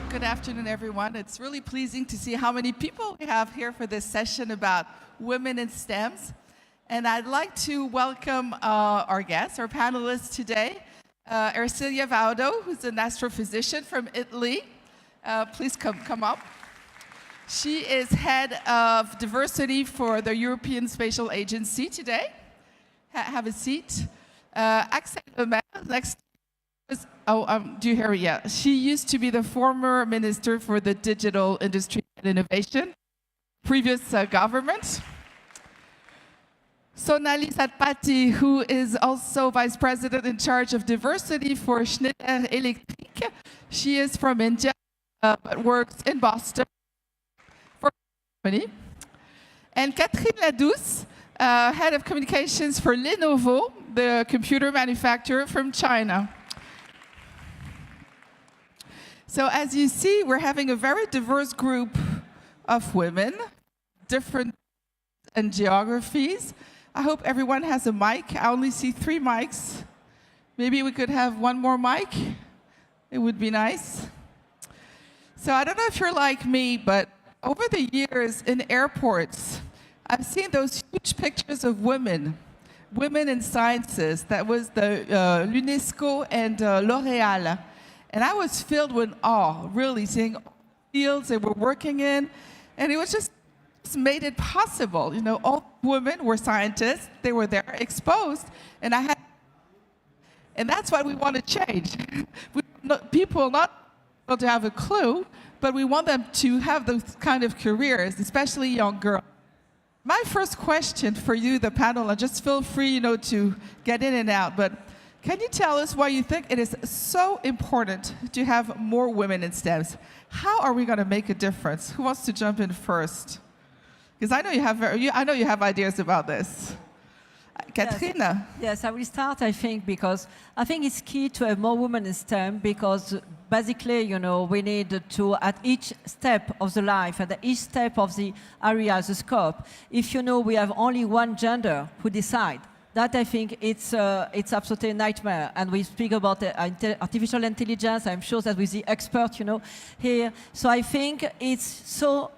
Good afternoon, everyone. It's really pleasing to see how many people we have here for this session about women in STEMs. And I'd like to welcome our guests, our panelists today, Ersilia Vaudo, who's an astrophysician from Italy. Please come up. She is head of diversity for the European Spatial Agency today. Have a seat. Axelle, next. Do you hear me? Yeah. She used to be the former minister for the digital industry and innovation, previous government. Sonali Satpathy, who is also vice president in charge of diversity for SCHNEIDER Electric. She is from India, but works in Boston for Germany. And Catherine Ladousse, head of communications for LENOVO, the computer manufacturer from China. So as you see, we're having a very diverse group of women, different and geographies. I hope everyone has a mic. I only see 3 mics. Maybe we could have one more mic. It would be nice. So I don't know if you're like me, but over the years in airports, I've seen those huge pictures of women in sciences. That was the UNESCO and L'Oréal. And I was filled with awe, really, seeing all the fields they were working in. And it was just made it possible. You know, all women were scientists. They were there, exposed. And that's what we want to change. We want people not to have a clue, but we want them to have those kind of careers, especially young girls. My first question for you, the panel, and just feel free, you know, to get in and out, but can you tell us why you think it is so important to have more women in STEMs? How are we going to make a difference? Who wants to jump in first? Because I know you have ideas about this. Katrina. Yes, I will start, I think, because I think it's key to have more women in STEM because basically, you know, we need to, at each step of the life, at each step of the area, the scope, if you know we have only one gender who decide, that I think it's absolutely a nightmare. And we speak about artificial intelligence. I'm sure that with the expert, you know, here. So I think it's so,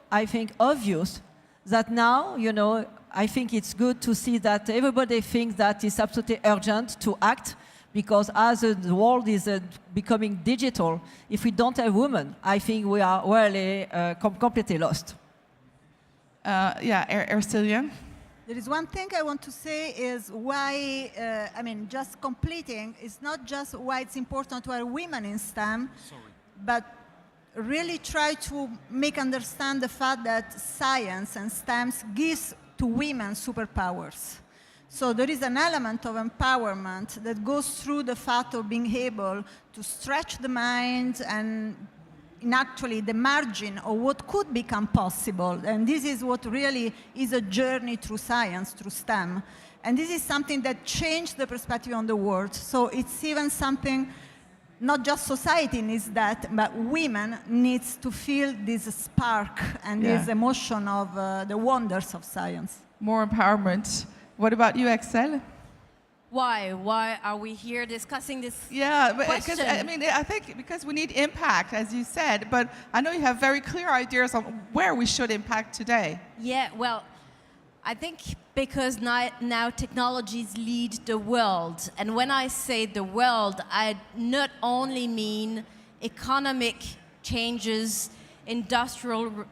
obvious that now, you know, I think it's good to see that everybody thinks that it's absolutely urgent to act because as the world is becoming digital, if we don't have women, I think we are really completely lost. Ersilia? There is one thing I want to say is why, just completing, is not just why it's important to have women in STEM, but really try to make understand the fact that science and STEMs gives to women superpowers. So there is an element of empowerment that goes through the fact of being able to stretch the mind and in actually the margin of what could become possible. And this is what really is a journey through science, through STEM. And this is something that changed the perspective on the world. So it's even something, not just society needs that, but women needs to feel this spark and this emotion of the wonders of science. More empowerment. What about you, Axelle? Why? Why are we here discussing this because I think because we need impact, as you said, but I know you have very clear ideas on where we should impact today. Yeah, well, I think because now technologies lead the world. And when I say the world, I not only mean economic changes, industrial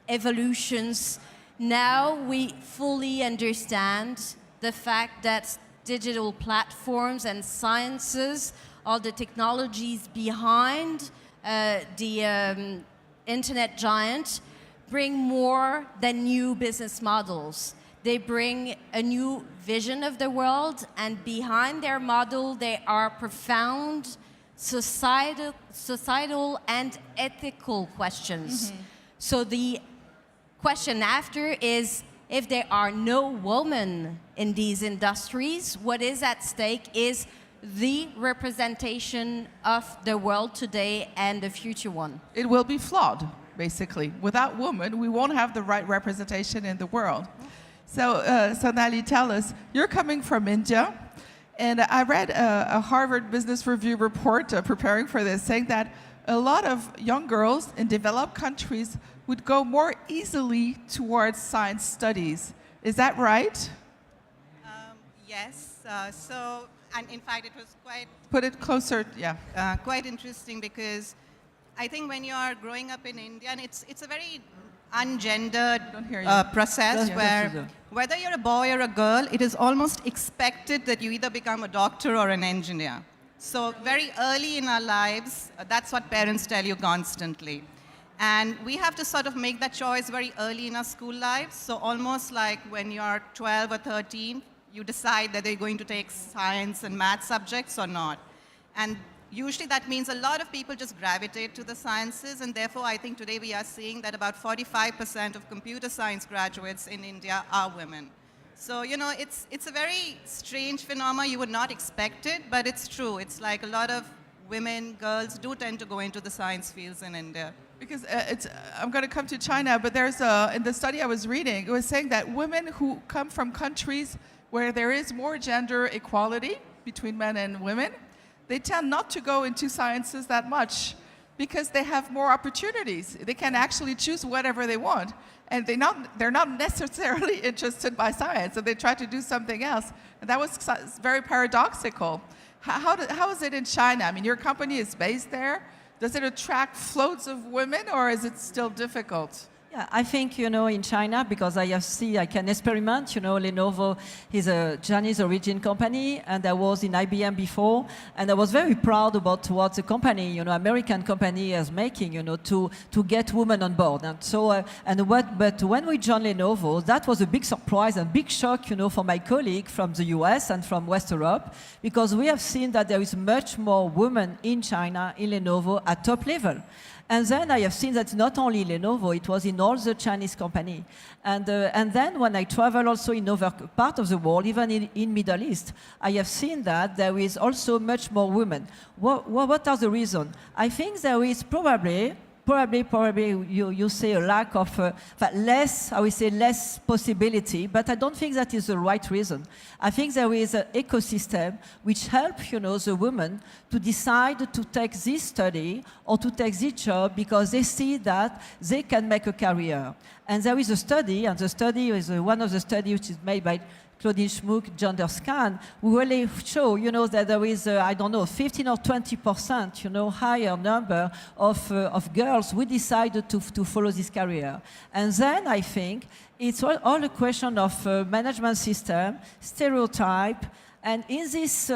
evolutions. Now we fully understand the fact that digital platforms and sciences are the technologies behind the internet giant, bring more than new business models. They bring a new vision of the world, and behind their model, they are profound societal and ethical questions. Mm-hmm. So the question after is, if there are no women in these industries, what is at stake is the representation of the world today and the future one. It will be flawed, basically. Without women, we won't have the right representation in the world. So, Sonali, tell us, you're coming from India, and I read a Harvard Business Review report preparing for this, saying that a lot of young girls in developed countries would go more easily towards science studies. Is that right? Yes. And in fact, it was quite Put it closer, yeah. quite interesting because I think when you are growing up in India, and it's a very ungendered Don't hear you. process Yeah, where that's true. whether you're a boy or a girl, it is almost expected that you either become a doctor or an engineer. So very early in our lives, that's what parents tell you constantly. And we have to sort of make that choice very early in our school lives. So almost like when you're 12 or 13, you decide that they're going to take science and math subjects or not. And usually that means a lot of people just gravitate to the sciences, and therefore I think today we are seeing that about 45% of computer science graduates in India are women. So, you know, it's a very strange phenomenon. You would not expect it, but it's true. It's like a lot of women, girls do tend to go into the science fields in India. Because I'm going to come to China, but there's in the study I was reading, it was saying that women who come from countries where there is more gender equality between men and women, they tend not to go into sciences that much because they have more opportunities. They can actually choose whatever they want. And they're not necessarily interested by science, so they try to do something else. And that was very paradoxical. How is it in China? I mean, your company is based there. Does it attract floats of women, or is it still difficult? Yeah, I think, you know, in China, because I can experiment, you know, Lenovo is a Chinese origin company, and I was in IBM before, and I was very proud about what the company, you know, American company is making, you know, to get women on board. And so, but when we joined Lenovo, that was a big surprise and big shock, you know, for my colleague from the US and from West Europe, because we have seen that there is much more women in China, in Lenovo, at top level. And then I have seen that not only Lenovo, it was in all the Chinese company. And then when I travel also in other part of the world, even in Middle East, I have seen that there is also much more women. What are the reasons? I think there is probably you say a lack of, less, I would say less possibility, but I don't think that is the right reason. I think there is an ecosystem which helps, you know, the women to decide to take this study or to take this job because they see that they can make a career. And there is a study, and the study is one of the studies which is made by Claudine Schmuck, gender scan, we really show, you know, that there is, 15 or 20%, you know, higher number of girls who decided to follow this career. And then I think it's all a question of management system, stereotype, and in this,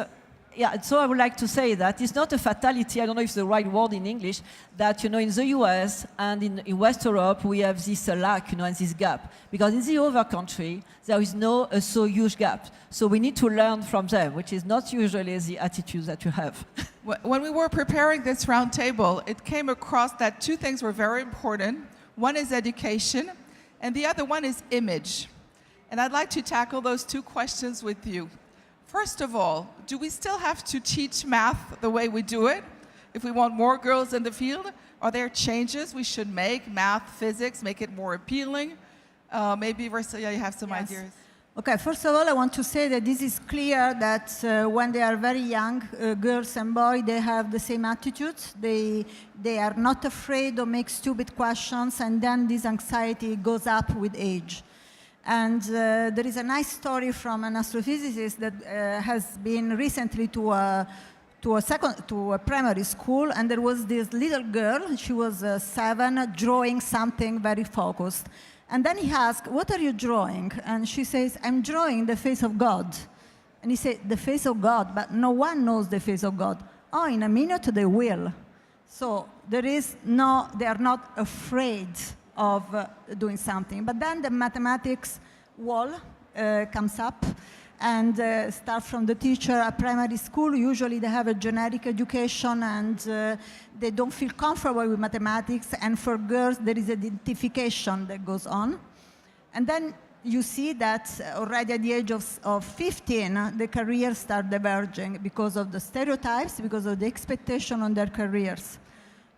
so I would like to say that it's not a fatality, I don't know if it's the right word in English, that, you know, in the US and in West Europe, we have this lack, you know, and this gap. Because in the other country, there is no so huge gap. So we need to learn from them, which is not usually the attitude that you have. When we were preparing this roundtable, it came across that two things were very important. One is education, and the other one is image. And I'd like to tackle those two questions with you. First of all, do we still have to teach math the way we do it? If we want more girls in the field, are there changes we should make, math, physics, make it more appealing? Maybe, Ersilia, you have some ideas. Okay, first of all, I want to say that this is clear that when they are very young, girls and boys, they have the same attitudes. They are not afraid to make stupid questions, and then this anxiety goes up with age. And there is a nice story from an astrophysicist that has been recently to a primary school, and there was this little girl, she was 7, drawing something very focused. And then he asked, "What are you drawing?" And she says, "I'm drawing the face of God." And he said, "The face of God, but no one knows the face of God." "Oh, in a minute they will." So they are not afraid of doing something. But then the mathematics wall comes up, and start from the teacher at primary school. Usually they have a generic education, and they don't feel comfortable with mathematics, and for girls there is identification that goes on. And then you see that already at the age of 15, the careers start diverging because of the stereotypes, because of the expectation on their careers.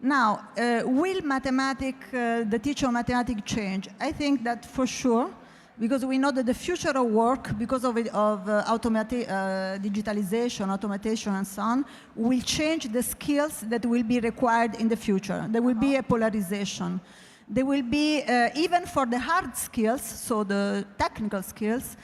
Now, will the teacher of mathematics change? I think that for sure because we know that the future of work, because of digitalization, automation, and so on, will change the skills that will be required in the future. There will be a polarization. There will be, even for the hard skills, so the technical skills,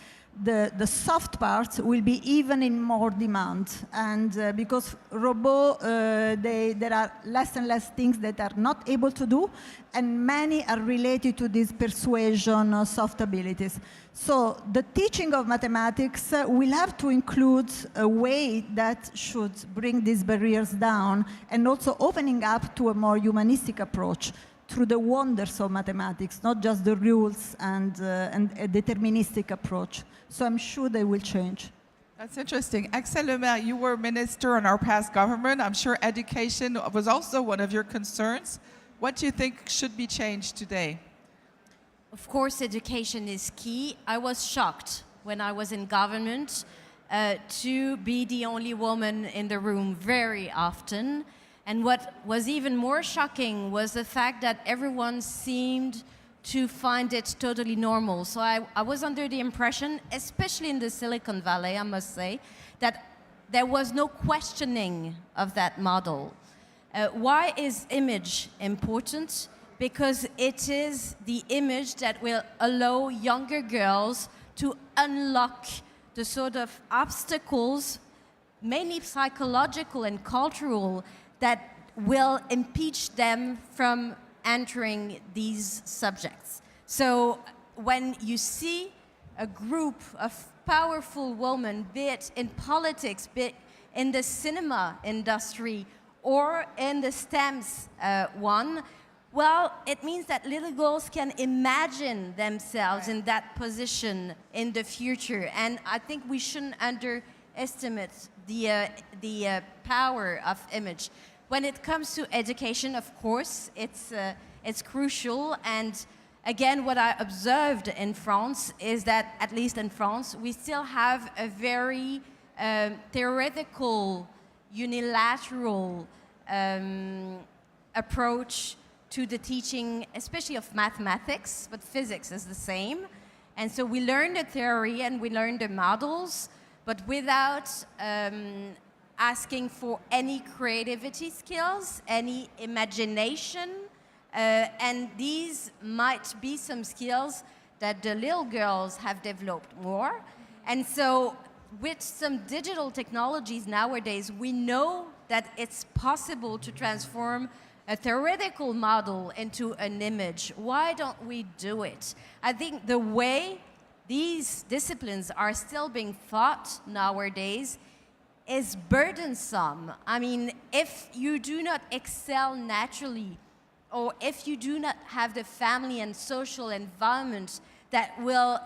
the soft parts will be even in more demand. And because robots, there are less and less things that are not able to do, and many are related to these persuasion soft abilities. So the teaching of mathematics will have to include a way that should bring these barriers down, and also opening up to a more humanistic approach through the wonders of mathematics, not just the rules and a deterministic approach. So I'm sure they will change. That's interesting. Axelle LEMAIRE, you were minister in our past government. I'm sure education was also one of your concerns. What do you think should be changed today? Of course, education is key. I was shocked when I was in government to be the only woman in the room very often. And what was even more shocking was the fact that everyone seemed to find it totally normal. So I was under the impression, especially in the Silicon Valley, I must say, that there was no questioning of that model. Why is image important? Because it is the image that will allow younger girls to unlock the sort of obstacles, mainly psychological and cultural, that will impeach them from entering these subjects. So when you see a group of powerful women, be it in politics, be it in the cinema industry, or in the STEMs one, well, it means that little girls can imagine themselves in that position in the future. And I think we shouldn't underestimate the power of image. When it comes to education, of course, it's crucial. And again, what I observed in France is that, at least in France, we still have a very theoretical, unilateral approach to the teaching, especially of mathematics, but physics is the same. And so we learn the theory and we learn the models, but without asking for any creativity skills, any imagination, and these might be some skills that the little girls have developed more. And so with some digital technologies nowadays, we know that it's possible to transform a theoretical model into an image. Why don't we do it? I think the way these disciplines are still being taught nowadays is burdensome. I mean, if you do not excel naturally, or if you do not have the family and social environment that will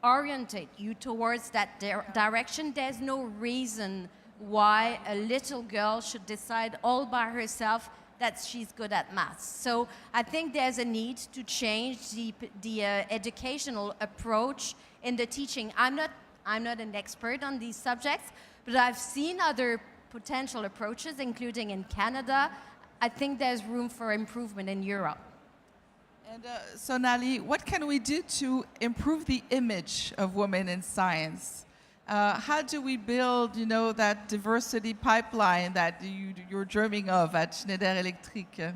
orientate you towards that direction, there's no reason why a little girl should decide all by herself that she's good at maths. So I think there's a need to change the educational approach in the teaching. I'm not an expert on these subjects, but I've seen other potential approaches, including in Canada. I think there's room for improvement in Europe. And Sonali, what can we do to improve the image of women in science? How do we build, that diversity pipeline that you're dreaming of at Schneider Electric?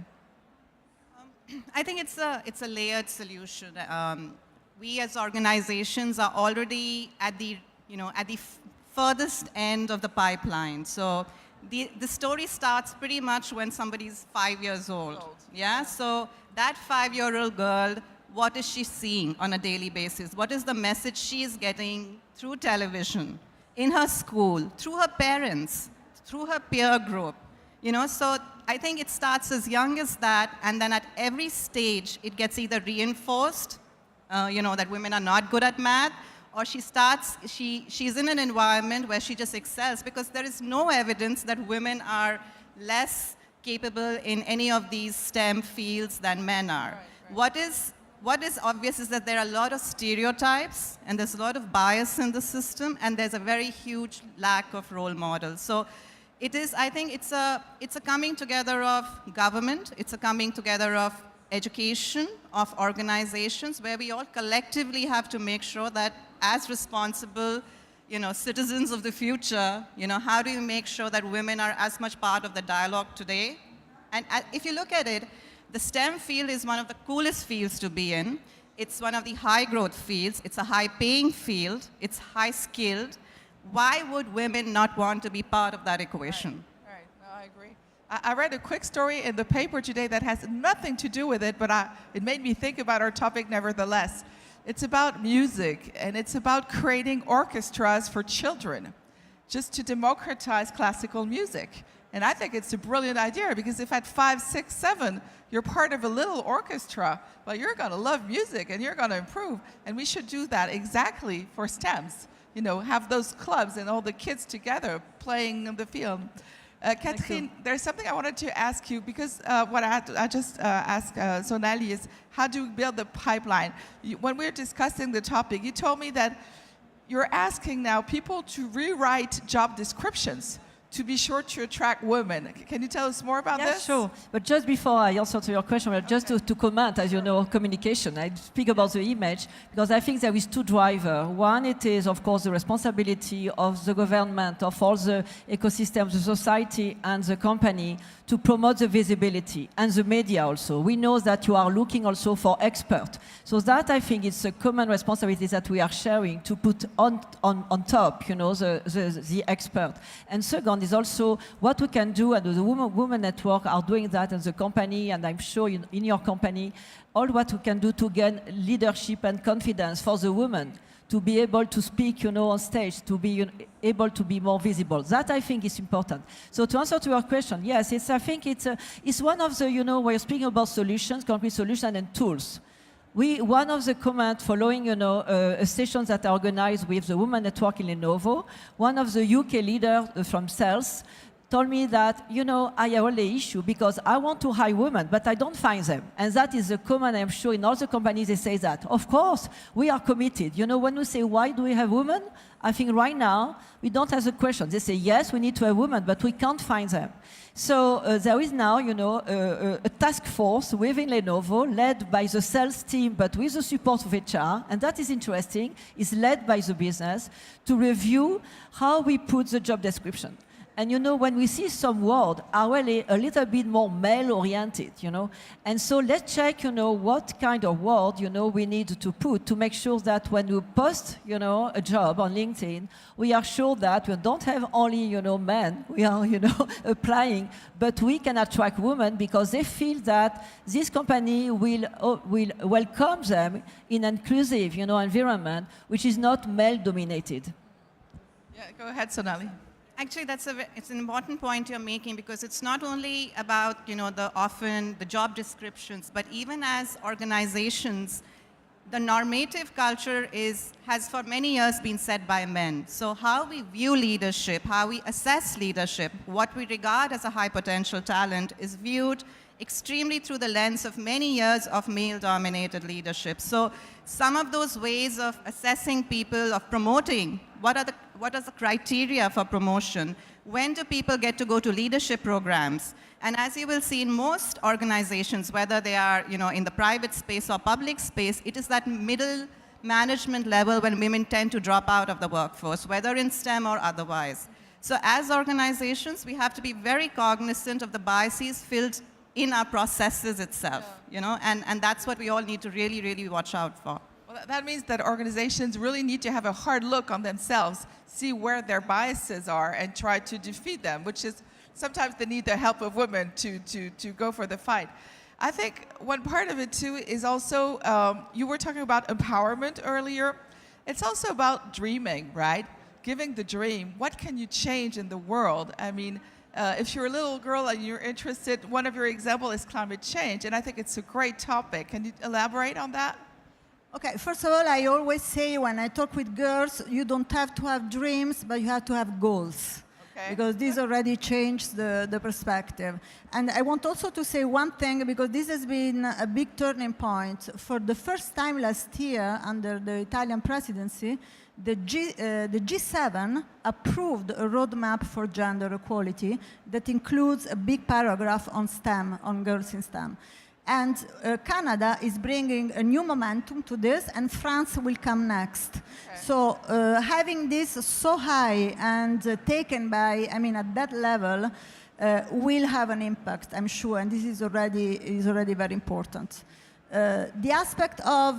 I think it's a layered solution. We as organizations are already at the furthest end of the pipeline. So the story starts pretty much when somebody's 5 years old. Yeah. So that 5-year-old girl, what is she seeing on a daily basis? What is the message she is getting through television, in her school, through her parents, through her peer group? So I think it starts as young as that, and then at every stage, it gets either reinforced, that women are not good at math, or she's in an environment where she just excels, because there is no evidence that women are less capable in any of these STEM fields than men are. Right. What is obvious is that there are a lot of stereotypes, and there's a lot of bias in the system, and there's a very huge lack of role models. So I think it's a coming together of government, it's a coming together of education of organizations where we all collectively have to make sure that as responsible, citizens of the future, how do you make sure that women are as much part of the dialogue today? And if you look at it, the STEM field is one of the coolest fields to be in. It's one of the high growth fields. It's a high paying field. It's high skilled. Why would women not want to be part of that equation? Right. No, I agree. I read a quick story in the paper today that has nothing to do with it, but it made me think about our topic nevertheless. It's about music, and it's about creating orchestras for children, just to democratize classical music. And I think it's a brilliant idea, because if at 5, 6, 7, you're part of a little orchestra, well, you're going to love music, and you're going to improve. And we should do that exactly for STEMs. Have those clubs and all the kids together playing in the field. Catherine, there's something I wanted to ask you, because what I just asked Sonali is, how do we build the pipeline? When we were discussing the topic, you told me that you're asking now people to rewrite job descriptions to be sure to attract women. Can you tell us more about this? Yeah, sure. But just before I answer to your question, just to comment, as you know, communication. I speak about the image because I think there is two drivers. One, it is, of course, the responsibility of the government, of all the ecosystems, the society and the company to promote the visibility, and the media also. We know that you are looking also for experts. So that, I think, it's a common responsibility that we are sharing to put on top, the expert. And second is also what we can do, and the Women Network are doing that in the company, and I'm sure in your company, all what we can do to gain leadership and confidence for the women, to be able to speak, on stage, to be able to be more visible. That, I think, is important. So to answer to your question, yes, I think it's one of the, we're speaking about solutions, concrete solutions and tools. One of the comments following, sessions that are organized with the Women Network in LENOVO, one of the UK leaders from sales told me that, I have all the issue because I want to hire women, but I don't find them. And that is a common, I'm sure, in all the companies they say that. Of course, we are committed. When we say, why do we have women? I think right now, we don't ask the question. They say, yes, we need to have women, but we can't find them. So there is now, a task force within LENOVO led by the sales team, but with the support of HR, and that is interesting, is led by the business to review how we put the job description. And when we see some words are really a little bit more male-oriented, And so let's check, what kind of word, we need to put to make sure that when we post, a job on LinkedIn, we are sure that we don't have only, men, we are, applying, but we can attract women because they feel that this company will welcome them in an inclusive, environment, which is not male-dominated. Yeah, go ahead, Sonali. Actually, it's an important point you're making because it's not only about, the job descriptions, but even as organizations, the normative culture has for many years been set by men. So how we view leadership, how we assess leadership, what we regard as a high potential talent is viewed extremely through the lens of many years of male-dominated leadership. So some of those ways of assessing people, of promoting, what are the criteria for promotion? When do people get to go to leadership programs? And as you will see in most organizations, whether they are in the private space or public space, it is that middle management level when women tend to drop out of the workforce, whether in STEM or otherwise. So as organizations, we have to be very cognizant of the biases filled in our processes itself, and that's what we all need to really, really watch out for. Well, that means that organizations really need to have a hard look on themselves, see where their biases are, and try to defeat them, which is sometimes they need the help of women to go for the fight. I think one part of it, too, is also, you were talking about empowerment earlier. It's also about dreaming, right? Giving the dream. What can you change in the world? I mean, if you're a little girl and you're interested, one of your examples is climate change, and I think it's a great topic. Can you elaborate on that? Okay, first of all, I always say when I talk with girls, you don't have to have dreams, but you have to have goals. Okay. Because this already changed the perspective. And I want also to say one thing, because this has been a big turning point. For the first time last year, under the Italian presidency, the G7 approved a roadmap for gender equality that includes a big paragraph on STEM, on girls in STEM. And Canada is bringing a new momentum to this, and France will come next. Okay. So having this so high and taken by, I mean, at that level, will have an impact, I'm sure, and this is already very important. The aspect of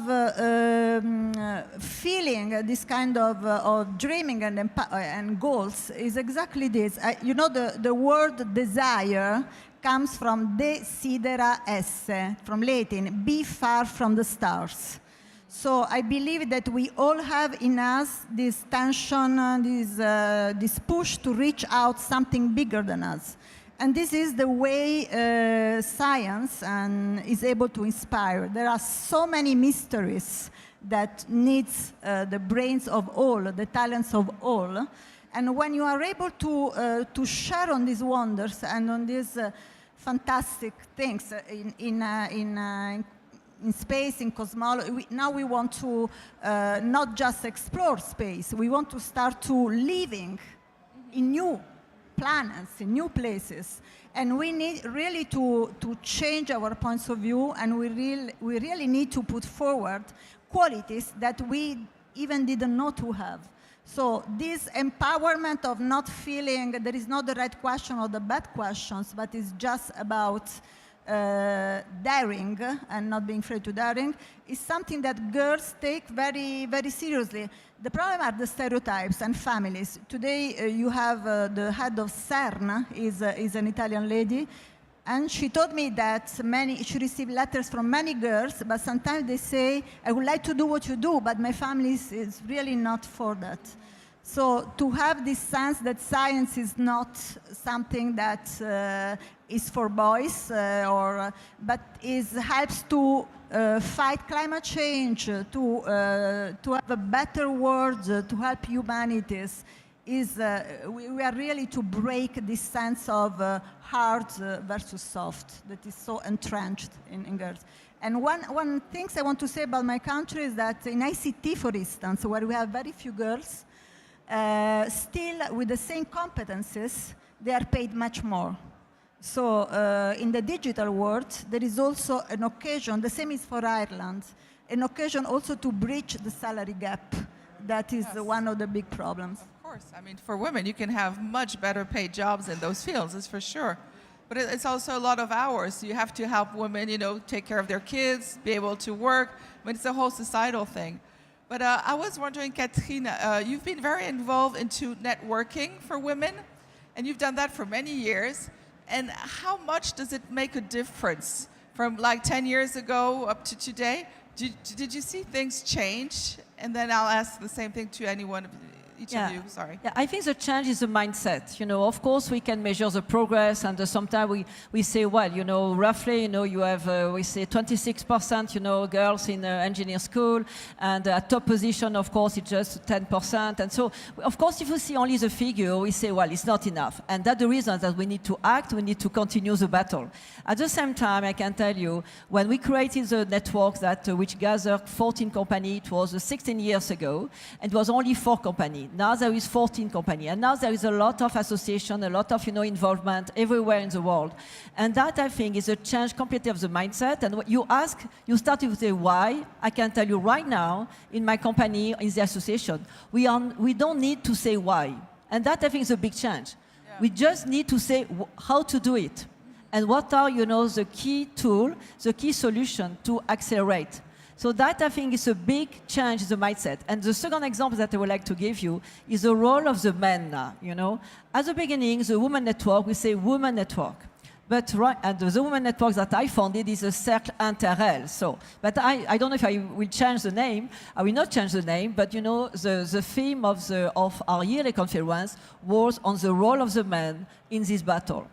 feeling this kind of dreaming and goals is exactly this. You know, the word desire comes from desidera esse, from Latin, be far from the stars. So I believe that we all have in us this tension, this push to reach out something bigger than us. And this is the way science is able to inspire. There are so many mysteries that needs the brains of all, the talents of all. And when you are able to share on these wonders and on these fantastic things in space, in cosmology, now we want to not just explore space, we want to start to living in new planets, in new places. And we need really to change our points of view, and we really need to put forward qualities that we even didn't know to have. So this empowerment of not feeling there is not the right question or the bad questions, but it's just about daring and not being afraid to daring, is something that girls take very, very seriously. The problem are the stereotypes and families. Today you have the head of CERN is an Italian lady, and she told me that she received letters from many girls, but sometimes they say, I would like to do what you do, but my family is really not for that. So to have this sense that science is not something that is for boys, but helps to fight climate change, to have a better world, to help humanities, we are really to break this sense of hard versus soft that is so entrenched in girls. And one thing I want to say about my country is that in ICT, for instance, where we have very few girls, still with the same competences, they are paid much more. So in the digital world, there is also an occasion, the same is for Ireland, an occasion also to bridge the salary gap. That is one of the big problems. Of course. I mean, for women, you can have much better paid jobs in those fields, that's for sure. But it's also a lot of hours. You have to help women, you know, take care of their kids, be able to work. I mean, it's a whole societal thing. But I was wondering, Catherine, you've been very involved into networking for women, and you've done that for many years. And how much does it make a difference from like 10 years ago up to today? Did you see things change? And then I'll ask the same thing to each of you, sorry. Yeah, I think the change is the mindset. You know, of course, we can measure the progress, and sometimes we say, well, you know, roughly, you know, you have, we say 26%, you know, girls in engineer school, and at top position, of course, it's just 10%. And so, of course, if you see only the figure, we say, well, it's not enough. And that's the reason that we need to act, we need to continue the battle. At the same time, I can tell you, when we created the network which gathered 14 companies, it was 16 years ago, and it was only 4 companies. Now there is 14 companies, and now there is a lot of association, a lot of involvement everywhere in the world, and that I think is a change completely of the mindset. And what you ask, you start with the why. I can tell you right now, in my company, in the association, we don't need to say why, and that I think is a big change. Yeah. We just need to say how to do it, and what are the key tool, the key solution to accelerate. So that, I think, is a big change in the mindset. And the second example that I would like to give you is the role of the men now, you know. At the beginning, the women network, we say women network. But and the women network that I founded is a Cercle InterElles. So, but I don't know if I will change the name. I will not change the name, but you know, the theme of our yearly conference was on the role of the men in this battle.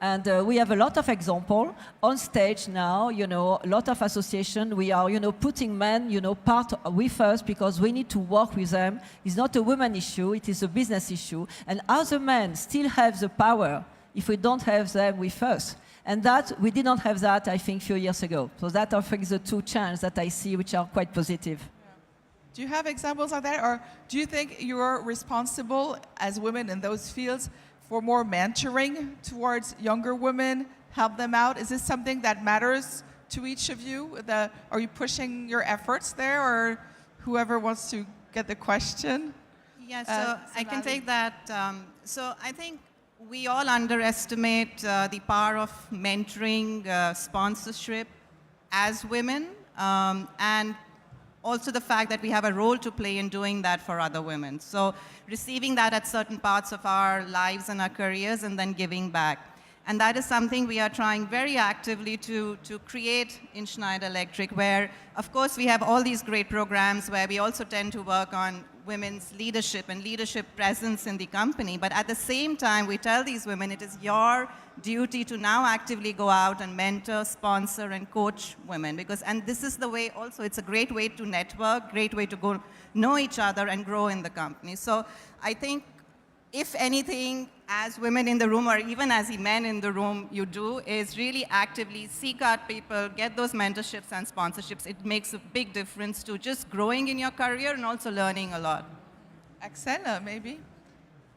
And we have a lot of examples on stage now, you know, a lot of association. We are, you know, putting men, you know, part with us because we need to work with them. It's not a women issue, it is a business issue. And other men still have the power if we don't have them with us. And that, we did not have that, I think, a few years ago. So that, I think, is the two changes that I see, which are quite positive. Do you have examples like that? Or do you think you're responsible as women in those fields for more mentoring towards younger women, help them out? Is this something that matters to each of you? Are you pushing your efforts there, or whoever wants to get the question? Yeah, so I can take that. So I think we all underestimate the power of mentoring, sponsorship as women, and also the fact that we have a role to play in doing that for other women. So receiving that at certain parts of our lives and our careers, and then giving back. And that is something we are trying very actively to create in Schneider Electric, where, of course, we have all these great programs where we also tend to work on women's leadership and leadership presence in the company. But at the same time, we tell these women it is your duty to now actively go out and mentor, sponsor, and coach women. And this is the way also, it's a great way to network, great way to go know each other and grow in the company. So I think, if anything, as women in the room, or even as men in the room, you do, is really actively seek out people, get those mentorships and sponsorships. It makes a big difference to just growing in your career and also learning a lot. Axelle, maybe?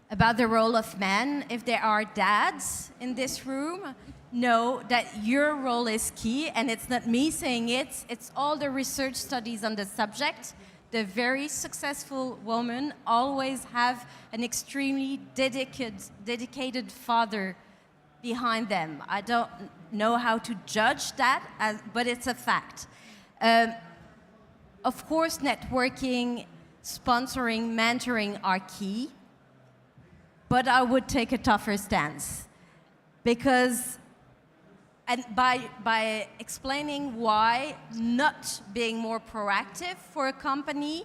About the role of men, if there are dads in this room, know that your role is key, and it's not me saying it, it's all the research studies on the subject. The very successful women always have an extremely dedicated father behind them. I don't know how to judge that, but it's a fact. Of course, networking, sponsoring, mentoring are key, but I would take a tougher stance, because and by explaining why not being more proactive for a company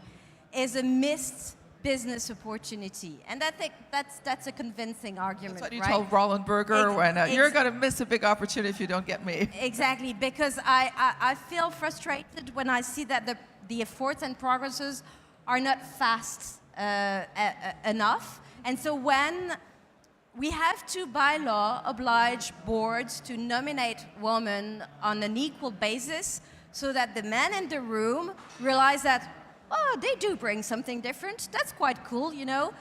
is a missed business opportunity. And I think that's a convincing argument, That's what you right? told Roland Berger when you're going to miss a big opportunity if you don't get me. Exactly, because I feel frustrated when I see that the efforts and progresses are not fast enough. And so when we have to, by law, oblige boards to nominate women on an equal basis, so that the men in the room realize that, oh, they do bring something different. That's quite cool, you know.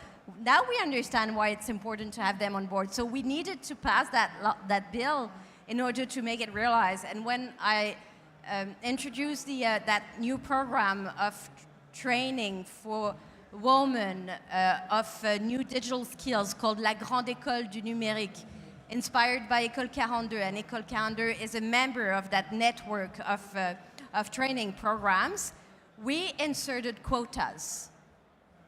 Now we understand why it's important to have them on board. So we needed to pass that bill in order to make it realized. And when I introduced that new program of training for women of new digital skills called La Grande École du Numérique, inspired by École 42. And École 42 is a member of that network of training programs. We inserted quotas,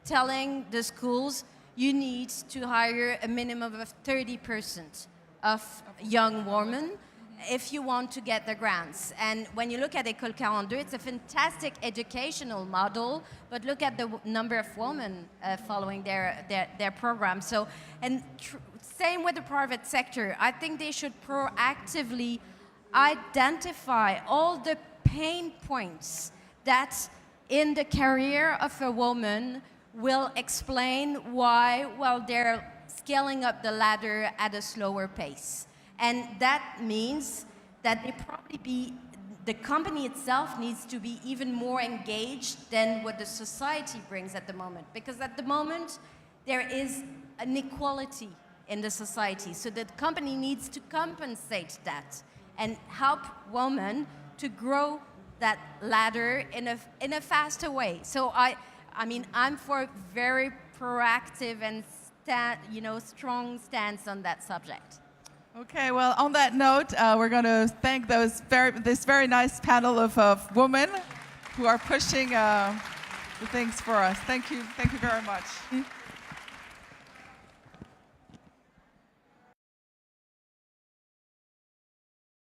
telling the schools you need to hire a minimum of 30% of young women if you want to get the grants. And when you look at École 42, it's a fantastic educational model, but look at the number of women following their program. So, and same with the private sector. I think they should proactively identify all the pain points that in the career of a woman will explain why, well, they're scaling up the ladder at a slower pace. And that means that the company itself needs to be even more engaged than what the society brings at the moment. Because at the moment, there is an equality in the society. So the company needs to compensate that and help women to grow that ladder in a faster way. So I mean, I'm for a very proactive and strong stance on that subject. Okay, well, on that note, we're going to thank this very nice panel of women who are pushing the things for us. Thank you very much.